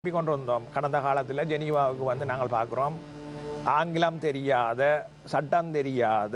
கொண்டு வந்தோம். கடந்த காலத்தில் ஜெனீவாவுக்கு வந்து நாங்கள் பார்க்குறோம், ஆங்கிலம் தெரியாத, சட்டம் தெரியாத,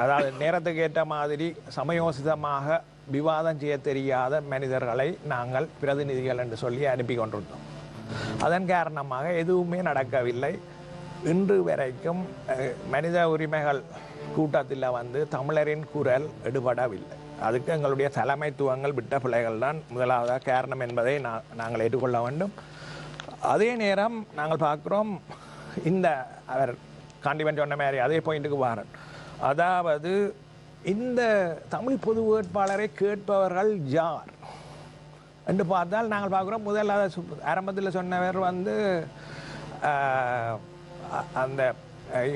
அதாவது நேரத்துக்கு ஏற்ற மாதிரி சமயோசிதமாக விவாதம் செய்ய தெரியாத மனிதர்களை நாங்கள் பிரதிநிதிகள் என்று சொல்லி அனுப்பி கொண்டிருந்தோம். அதன் காரணமாக எதுவுமே நடக்கவில்லை. இன்று வரைக்கும் மனித உரிமைகள் கூட்டத்தில் வந்து தமிழரின் குரல் எடுபடவில்லை. அதுக்கு எங்களுடைய தலைமைத்துவங்கள் விட்ட பிள்ளைகள் தான் முதலாவதாக காரணம் என்பதை நாங்கள் ஏற்றுக்கொள்ள வேண்டும். அதே நேரம் நாங்கள் பார்க்குறோம், இந்த அவர் காண்டிவன் சொன்ன மாதிரி அதே பாயிண்ட்டுக்கு வாரன், அதாவது இந்த தமிழ் பொது வேட்பாளரை கேட்பவர்கள் யார் என்று பார்த்தால் நாங்கள் பார்க்குறோம், முதலாவது ஆரம்பத்தில் சொன்னவர் வந்து அந்த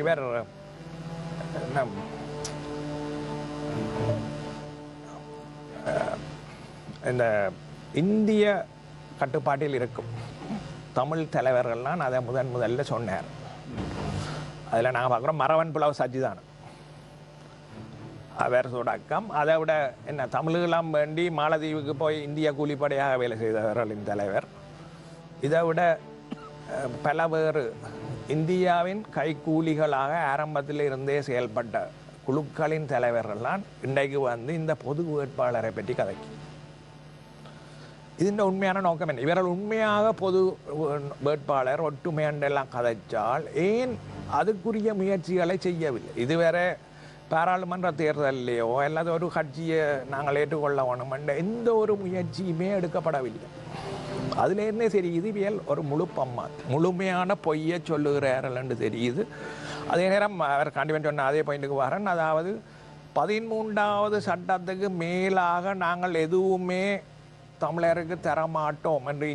இவர் இந்த இந்திய கட்டுப்பாட்டில் இருக்கும் தமிழ் தலைவர்கள்லாம் அதை முதல்ல சொன்னார். அதில் நாங்கள் பார்க்குறோம் மரவன் புலவ சச்சிதானன் அவர் தொடக்கம். அதை விட என்ன தமிழெல்லாம் வேண்டி மாலத்தீவுக்கு போய் இந்திய கூலிப்படையாக வேலை செய்தவர்களின் தலைவர். இதை விட பல வேறு இந்தியாவின் கைக்கூலிகளாக ஆரம்பத்தில் இருந்தே செயல்பட்ட குழுக்களின் தலைவர்கள்லாம் இன்றைக்கு வந்து இந்த பொது வேட்பாளரை பற்றி கதைக்கு. இதன் உண்மையான நோக்கம் என்ன? இவர்கள் உண்மையாக பொது வேட்பாளர் ஒற்றுமையெல்லாம் கதைச்சால் ஏன் அதுக்குரிய முயற்சிகளை செய்யவில்லை? இதுவரை பாராளுமன்ற தேர்தலையோ அல்லது ஒரு கட்சியை நாங்கள் ஏற்றுக்கொள்ள வேணும் என்ற எந்த ஒரு முயற்சியுமே எடுக்கப்படவில்லை. அதுலேருந்தே தெரியுது இவியல் ஒரு முழுமையான பொய்யை சொல்லுகிறார்கள் என்று தெரியுது. அதே நேரம் அவர் காண்டிவன் சொன்ன அதே பாயிண்ட்டுக்கு வரேன், அதாவது 13வது சட்டத்துக்கு மேலாக நாங்கள் எதுவுமே தமிழருக்கு தரமாட்டோம் என்று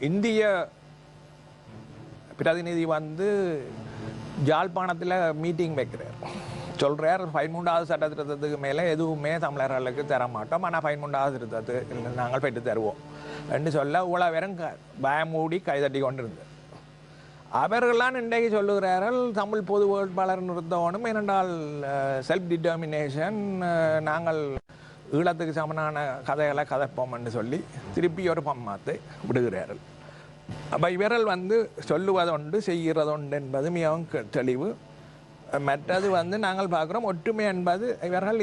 இந்திய பிரதிநிதி வந்து யாழ்ப்பாணத்தில் மீட்டிங் வைக்கிறார். சொல்கிறார் 13வது சட்ட திருத்தத்துக்கு மேலே எதுவுமே தமிழர்களுக்கு தரமாட்டோம், ஆனால் 13வது திருத்தத்துக்கு நாங்கள் பெற்று தருவோம் என்று சொல்ல உங்களை வெறும் பயமூடி கைதட்டி கொண்டிருந்தார். அவர்களான் இன்றைக்கு சொல்லுகிறார்கள் தமிழ் பொது வேட்பாளர் நிறுத்தணும், ஏனென்றால் செல்ஃப் டிட்டர்மினேஷன், நாங்கள் ஈழத்துக்கு சமனான கதைகளை கதைப்போம் என்று சொல்லி திருப்பி ஒரு பம்மாத்தை விடுகிறார்கள். அப்போ இவர்கள் வந்து சொல்லுவதொண்டு செய்கிறதொண்டு என்பது மிகவும் தெளிவு. மற்றது வந்து நாங்கள் பார்க்குறோம் ஒற்றுமை என்பது இவர்கள்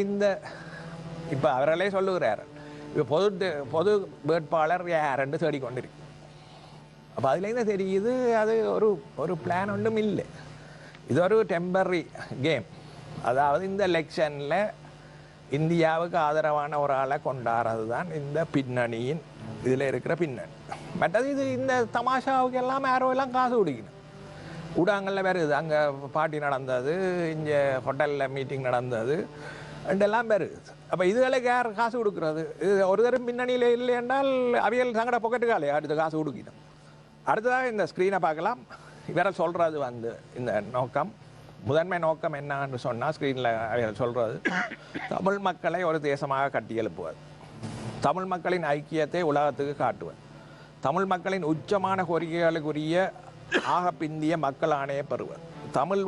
இப்போ அவர்களே சொல்லுகிறார்கள், இப்போ பொது வேட்பாளர் யாரென்று தேடிக்கொண்டிருக்கு. அப்போ அதுலேருந்து தெரியுது அது ஒரு பிளான் ஒன்றும் இல்லை, இது ஒரு டெம்பரரி கேம். அதாவது இந்த எலெக்ஷனில் இந்தியாவுக்கு ஆதரவான ஒரு ஆளை கொண்டாடுறது தான் இந்த பின்னணியின் இதில் இருக்கிற பின்னணி. மற்றது இந்த தமாஷாவுக்கு எல்லாம் யாரோ எல்லாம் காசு குடிக்கணும். ஊடகங்களில் வருது, அங்கே பார்ட்டி நடந்தது, இங்கே ஹோட்டலில் மீட்டிங் நடந்தது ரெண்டெல்லாம் வருது. அப்போ இதுகளுக்கு யார் காசு கொடுக்குறது? இது ஒரு தரம் பின்னணியில் இல்லை என்றால் அவியல் சங்கட பொக்கெட்டுக்காலே அடுத்து காசு கொடுக்கணும். அடுத்ததாக இந்த ஸ்க்ரீனை பார்க்கலாம். இவரை சொல்கிறது வந்து இந்த நோக்கம், முதன்மை நோக்கம் என்னன்னு சொன்னால் ஸ்க்ரீனில் அவைகள் சொல்கிறது, தமிழ் மக்களை ஒரு தேசமாக கட்டி எழுப்புவது, தமிழ் மக்களின் ஐக்கியத்தை உலகத்துக்கு காட்டுவது, தமிழ் மக்களின் உச்சமான கோரிக்கைகளுக்குரிய ஆக பிந்திய மக்கள் ஆணையை பெறுவது, தமிழ்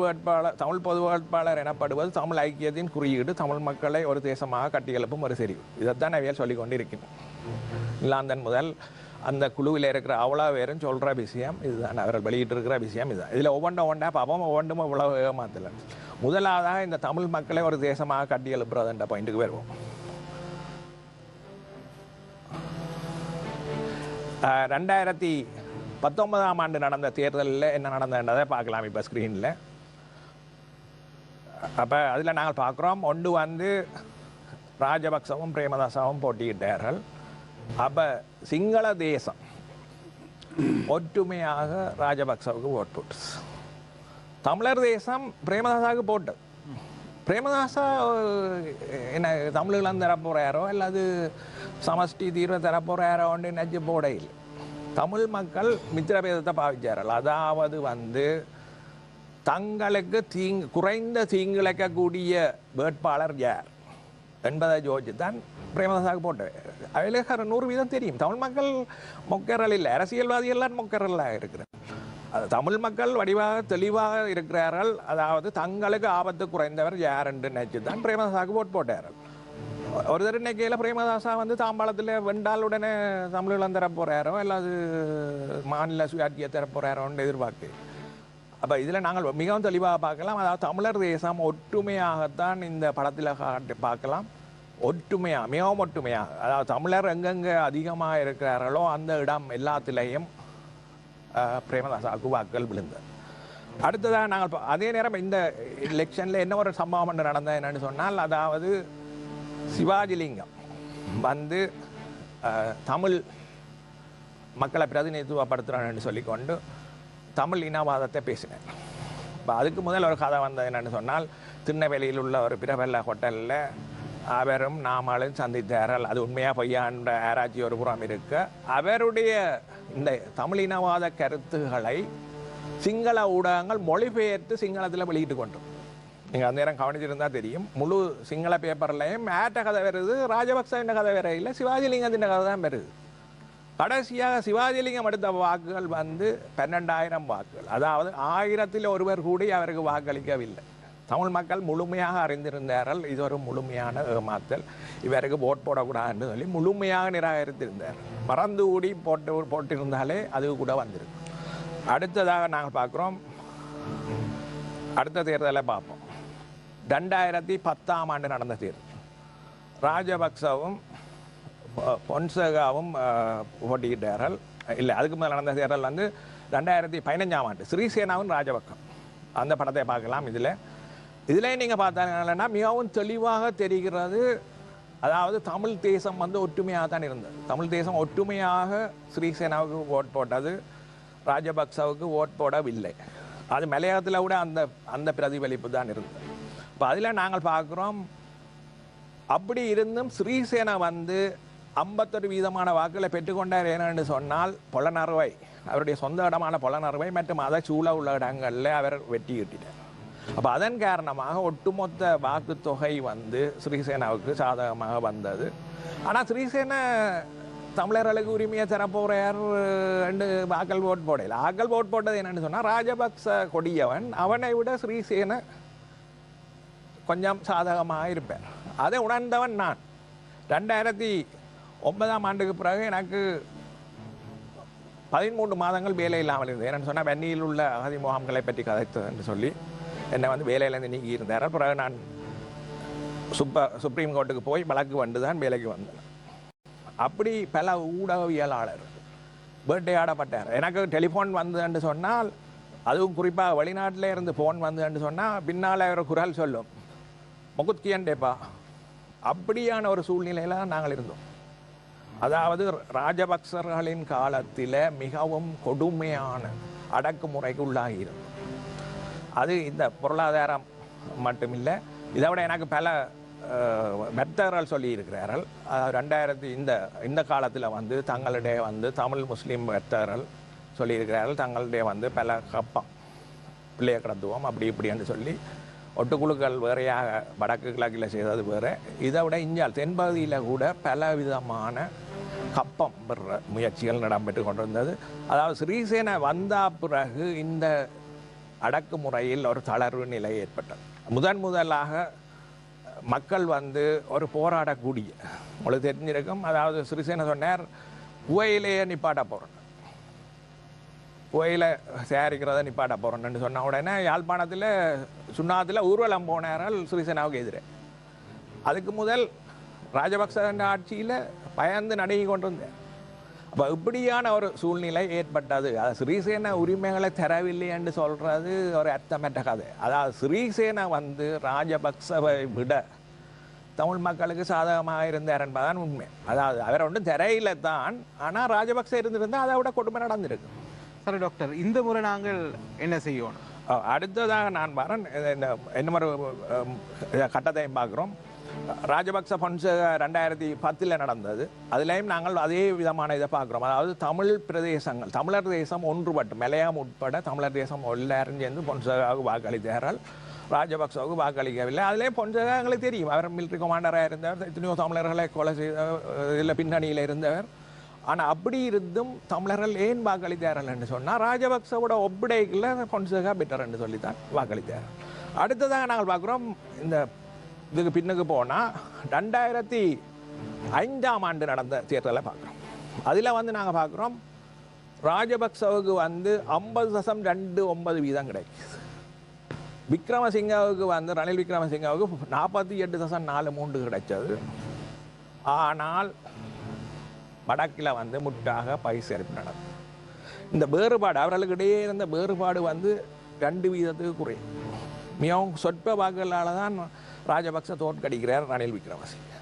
பொது வேட்பாளர் எனப்படுவது தமிழ் ஐக்கியத்தின் குறியீடு, தமிழ் மக்களை ஒரு தேசமாக கட்டி எழுப்பும் ஒரு செறிவு. இதைத்தான் அவையால் சொல்லி கொண்டிருக்கணும். இல்லாந்தன் முதல் அந்த குழுவில் இருக்கிற அவ்வளோ பேரும் சொல்கிற விஷயம் இதுதான், அவர்கள் வெளியிட்டிருக்கிற விஷயம் இதுதான். இதில் ஒவ்வொன்றா பார்ப்போம், ஒவ்வொன்றும் இவ்வளோ ஏமாத்தல. முதலாவதாக இந்த தமிழ் மக்களை ஒரு தேசமாக கட்டி எழுப்புறதுன்ற பாயிண்ட்டுக்கு வருவோம். 2019ஆம் ஆண்டு நடந்த தேர்தலில் என்ன நடந்ததுன்றதை பார்க்கலாம் இப்போ ஸ்க்ரீனில். அப்போ அதில் நாங்கள் பார்க்குறோம், ஒன்று வந்து ராஜபக்சவும் பிரேமதாசாவும் போட்டியிட்டார்கள். அப்போ சிங்கள தேசம் ஒற்றுமையாக ராஜபக்சவுக்கு ஓட் போட்டு, தமிழர் தேசம் பிரேமதாசாவுக்கு போட்டது. பிரேமதாசா என்ன தமிழெல்லாம் தரப்போகிறாரோ அல்லது சமஷ்டி தீர்வை தரப்போகிறாரோன்னு நினச்சி போட இல்லை. தமிழ் மக்கள் மித்திரபேதத்தை பாவிச்சார்கள். அதாவது வந்து தங்களுக்கு குறைந்த தீங்கிழைக்கக்கூடிய வேட்பாளர் யார் என்பதை யோசிச்சு தான் பிரேமதாசாவுக்கு போட்டேன். அவளுக்கு 100% தெரியும். தமிழ் மக்கள் மொக்கரல் இல்லை, அரசியல்வாதிகள்லாம் மொக்கரலாக இருக்கிறார். தமிழ் மக்கள் வடிவாக தெளிவாக இருக்கிறார்கள். அதாவது தங்களுக்கு ஆபத்து குறைந்தவர் யார் என்று நினைச்சு தான் பிரேமதாசாவுக்கு ஓட் போட்டார்கள். ஒரு தடவை இன்னைக்கு பிரேமதாசா வந்து தாம்பாளத்தில் வெண்டால் உடனே தமிழீழம் தரப்போகிறாரோ இல்லாது மாநில சுயாட்சியை தரப்போகிறாரோன்னு எதிர்பார்க்கு. அப்போ இதில் நாங்கள் மிகவும் தெளிவாக பார்க்கலாம். அதாவது தமிழர் தேசம் ஒற்றுமையாகத்தான் இந்த படத்தில் பார்க்கலாம். ஒற்றுமையாக, மிகவும் ஒற்றுமையாக. அதாவது தமிழர் எங்கெங்கே அதிகமாக இருக்கிறார்களோ அந்த இடம் எல்லாத்திலையும் பிரேமதாசாவுக்கு வாக்குகள் விழுந்தது. அடுத்ததாக நாங்கள் அதே நேரம் இந்த எலெக்ஷனில் என்ன ஒரு சம்பவம் நடந்தது என்னன்னு சொன்னால், அதாவது சிவாஜிலிங்கம் வந்து தமிழ் மக்களை பிரதிநிதித்துவப்படுத்துகிறான்னு சொல்லிக்கொண்டு தமிழ் இனவாதத்தை பேசினேன். இப்போ அதுக்கு முதல் ஒரு கதை வந்தது என்னென்னு சொன்னால், திருநெல்வேலியில் உள்ள ஒரு பிரபல ஹோட்டலில் அவரும் நாமளும் சந்தித்தார்கள். அது உண்மையாக பொய்யான்ற ஆராய்ச்சி ஒரு புறம் இருக்க, அவருடைய இந்த தமிழ் இனவாத கருத்துக்களை சிங்கள ஊடகங்கள் மொழிபெயர்த்து சிங்களத்தில் வெளியிட்டு கொண்டோம். நீங்கள் அந்த நேரம் கவனிச்சிருந்தால் தெரியும், முழு சிங்கள பேப்பர்லையும் ஏற்ற கதை வருது, ராஜபக்சவின் கதை வேற இல்லை, சிவாஜிலிங்கத்தின் கதை தான் வருது. கடைசியாக சிவாஜிலிங்கம் எடுத்த வாக்குகள் வந்து 12,000 வாக்குகள். அதாவது 1000-ல் ஒருவர் கூடி அவருக்கு வாக்களிக்கவில்லை. தமிழ் மக்கள் முழுமையாக அறிந்திருந்தார்கள் இது ஒரு முழுமையான ஏமாத்தல், இவருக்கு ஓட் போடக்கூடாதுன்னு சொல்லி முழுமையாக நிராகரித்திருந்தார். மறந்து கூடி போட்டிருந்தாலே அது கூட வந்திருக்கு. அடுத்ததாக நாங்கள் பார்க்குறோம், அடுத்த தேர்தலை பார்ப்போம். 2010ஆம் ஆண்டு நடந்த தேர்தல், ராஜபக்சவும் பொன்சேகாவும் போட்டியிட்டார்கள். இல்லை, அதுக்கு முதல் நடந்த தேர்தல் வந்து 2015ஆம் ஆண்டு ஸ்ரீசேனாவும் ராஜபக்சம். அந்த படத்தை பார்க்கலாம். இதில் நீங்கள் பார்த்தாங்கன்னா மிகவும் தெளிவாக தெரிகிறது. அதாவது தமிழ் தேசம் வந்து ஒற்றுமையாக தான் இருந்தது. தமிழ் தேசம் ஒற்றுமையாக ஸ்ரீசேனாவுக்கு ஓட் போட்டது, ராஜபக்சவுக்கு ஓட் போடவில்லை. அது மலையாளத்தில் கூட அந்த பிரதிபலிப்பு தான் இருந்தது. இப்போ அதில் நாங்கள் பார்க்குறோம், அப்படி இருந்தும் ஸ்ரீசேனா வந்து 51% வாக்குகளை பெற்றுக்கொண்டார். ஏனென்று சொன்னால் பொலனறுவை, அவருடைய சொந்த இடமான பொலனறுவை மற்றும் அதை சூழ உள்ள இடங்களில் அவர் வெற்றி ஈட்டினார். அப்போ அதன் காரணமாக ஒட்டுமொத்த வாக்குத்தொகை வந்து ஸ்ரீசேனாவுக்கு சாதகமாக வந்தது. ஆனால் ஸ்ரீசேனா தமிழர்களுக்கு உரிமையை தரப்போகிறார் ரெண்டு வாக்கள் ஓட் போடல. ஆக்கள் ஓட் போட்டது என்னென்னு சொன்னால், ராஜபக்ச கொடியவன், அவனை விட ஸ்ரீசேனா கொஞ்சம் சாதகமாக இருப்பார். அதை உணர்ந்தவன் நான். 2009ஆம் ஆண்டுக்கு பிறகு எனக்கு 13 மாதங்கள் வேலை இல்லாமல் இருந்தது. என்னென்னு சொன்னால், வெண்ணியில் உள்ள அகதி முகாம்களை பற்றி கதைத்தது என்று சொல்லி என்னை வந்து வேலையிலேருந்து நீக்கி இருந்தார். பிறகு நான் சுப்ரீம் கோர்ட்டுக்கு போய் வழக்கு வந்து தான் வேலைக்கு வந்தேன். அப்படி பல ஊடகவியலாளர் வேட்டையாடப்பட்டார். எனக்கு டெலிஃபோன் வந்ததுன்னு சொன்னால், அதுவும் குறிப்பாக வெளிநாட்டில் இருந்து ஃபோன் வந்ததுன்னு சொன்னால் பின்னால் ஒரு குரல் சொல்லும், முகுத்கியன்டேப்பா. அப்படியான ஒரு சூழ்நிலையில் நாங்கள் இருந்தோம். அதாவது ராஜபக்சர்களின் காலத்தில் மிகவும் கொடுமையான அடக்குமுறைக்கு உள்ளாகி இருந்தோம். அது இந்த பொருளாதாரம் மட்டுமில்லை, இதை விட எனக்கு பல மெத்தர்கள் சொல்லியிருக்கிறார்கள். 2000 இந்த காலத்தில் வந்து தங்களுடைய வந்து தமிழ் முஸ்லீம் மெத்தர்கள் சொல்லியிருக்கிறார்கள். தங்களுடைய வந்து பல கப்பம் பிள்ளைய கடத்துவோம் அப்படி இப்படின்னு சொல்லி ஒட்டுக்குழுக்கள் வேறையாக வடக்கு கிழக்கில் செய்தது வேறு. இதை விட இஞ்சால் தென்பகுதியில் கூட பல விதமான கப்பம் பெற முயற்சிகள் இடம்பெற்று கொண்டிருந்தது. அதாவது ஸ்ரீசேனா வந்த பிறகு இந்த அடக்குமுறையில் ஒரு தளர்வு நிலை ஏற்பட்டது. முதலாக மக்கள் வந்து ஒரு போராடக்கூடிய, உங்களுக்கு தெரிஞ்சிருக்கும், அதாவது ஸ்ரீசேனா சொன்னார், புகையிலேயே நிப்பாட்ட போகிறோம், புகையில சேகரிக்கிறத நிப்பாட்ட போகிறோன்னு சொன்ன உடனே யாழ்ப்பாணத்தில் சுண்ணாத்தில் ஊர்வலம் போனார்கள் ஸ்ரீசேனாவுக்கு எதிரே. அதுக்கு முதல் ராஜபக்ச ஆட்சியில் பயந்து நடுங்கி கொண்டிருந்தேன். அப்போ இப்படியான ஒரு சூழ்நிலை ஏற்பட்டது. அது ஸ்ரீசேனா உரிமைகளை தரவில்லை என்று சொல்கிறது ஒரு அர்த்தமற்ற கதை. அதாவது ஸ்ரீசேனா வந்து ராஜபக்சவை விட தமிழ் மக்களுக்கு சாதகமாக இருந்தார் என்பதுதான் உண்மை. அதாவது அவர் ஒன்றும் தரையில தான், ஆனால் ராஜபக்ச இருந்திருந்தால் அதை விட கொடுமை நடந்திருக்கு. சரி டாக்டர், இந்த முறை நாங்கள் என்ன செய்யணும்? அடுத்ததாக நான் வரேன், என்ன ஒரு கட்டத்தையும் பார்க்குறோம். ராஜபக்ச பொன்சேகா 2010 நடந்தது. அதுலேயும் நாங்கள் அதே விதமான இதை பார்க்குறோம். அதாவது தமிழ் பிரதேசங்கள், தமிழர் தேசம் ஒன்றுபட்டு மலையாளம் உட்பட தமிழர் தேசம் எல்லாரும் சேர்ந்து பொன்சேகாவுக்கு வாக்களித்தார்கள், ராஜபக்சவுக்கு வாக்களிக்கவில்லை. அதிலே பொன்சேகா எங்களுக்கு தெரியும், அவர் மிலிட்ரி கமாண்டராக இருந்தவர், எத்தனையோ தமிழர்களை கொலை செய்த இதில் பின்னணியில் இருந்தவர். ஆனால் அப்படி இருந்தும் தமிழர்கள் ஏன் வாக்களித்தார்கள் என்று சொன்னால், ராஜபக்சவோட ஒப்படைக்குள்ள பொன்சேகா பெட்டர் என்று சொல்லித்தான் வாக்களித்தார்கள். அடுத்ததாக நாங்கள் பார்க்குறோம், இந்த இதுக்கு பின்னுக்கு போனால் 2005ஆம் ஆண்டு நடந்த தேர்தலை பார்க்குறோம். அதில் வந்து நாங்கள் பார்க்குறோம் ராஜபக்சவுக்கு வந்து 50.29% கிடைக்குது. விக்ரமசிங்காவுக்கு வந்து ரணில் விக்ரமசிங்காவுக்கு 48.43 கிடைச்சது. ஆனால் வடக்கில் வந்து முட்டாக பகிஷ்கரிப்பு நடக்கும். இந்த வேறுபாடு அவர்களுக்கு இடையே இருந்த வேறுபாடு வந்து 2% குறையும். மிகவும் சொற்ப வாக்குகளால் தான் ராஜபக்ச தோற்கடிக்கிறார் ரணில் விக்ரமசிங்க.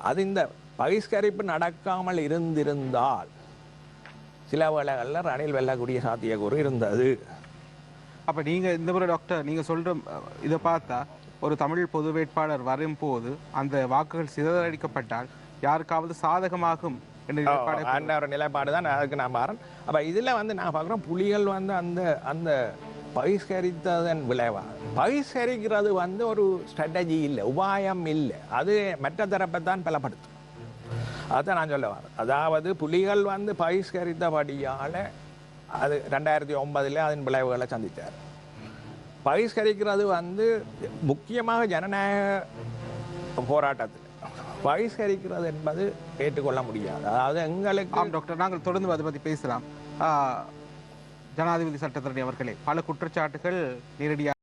அது இந்த பகிஷ்கரிப்பு நடக்காமல் இருந்திருந்தால் சில வேளைகளில் ரணில் வெல்லக்கூடிய சாத்தியக்கூறு இருந்தது. அப்ப நீங்க இந்த முறை டாக்டர் நீங்க சொல்ற இதை பார்த்தா ஒரு தமிழ் பொது வேட்பாளர் வரும்போது அந்த வாக்குகள் சிதறடிக்கப்பட்டால் யாருக்காவது சாதகமாகும் என்ற ஒரு நிலைப்பாடு தான் அதுக்கு நான் பாருன். அப்போ இதில் வந்து நான் பார்க்குறோம் புலிகள் வந்து அந்த பகிஷ்கரித்ததன் விளைவா பகிஷ்கரிக்கிறது வந்து ஒரு ஸ்ட்ராட்டஜி இல்லை, உபாயம் இல்லை. அது மற்ற தரப்பை தான் பலப்படுத்தும். அதான் நான் சொல்ல வரேன். அதாவது புலிகள் வந்து பகிஷ்கரித்தபடியால் அது 2009 அதன் விளைவுகளை சந்தித்தார். பகிஷ்கரிக்கிறது வந்து முக்கியமாக ஜனநாயக போராட்டத்தில் பகிஷ்கரிக்கிறது என்பது ஏற்றுக்கொள்ள முடியாது. அதாவது எங்களுக்கு டாக்டர் நாங்கள் தொடர்ந்து அதை பற்றி பேசலாம். ஜனாதிபதி சட்டத்தரணி அவர்களே, பல குற்றச்சாட்டுகள் நேரடியாக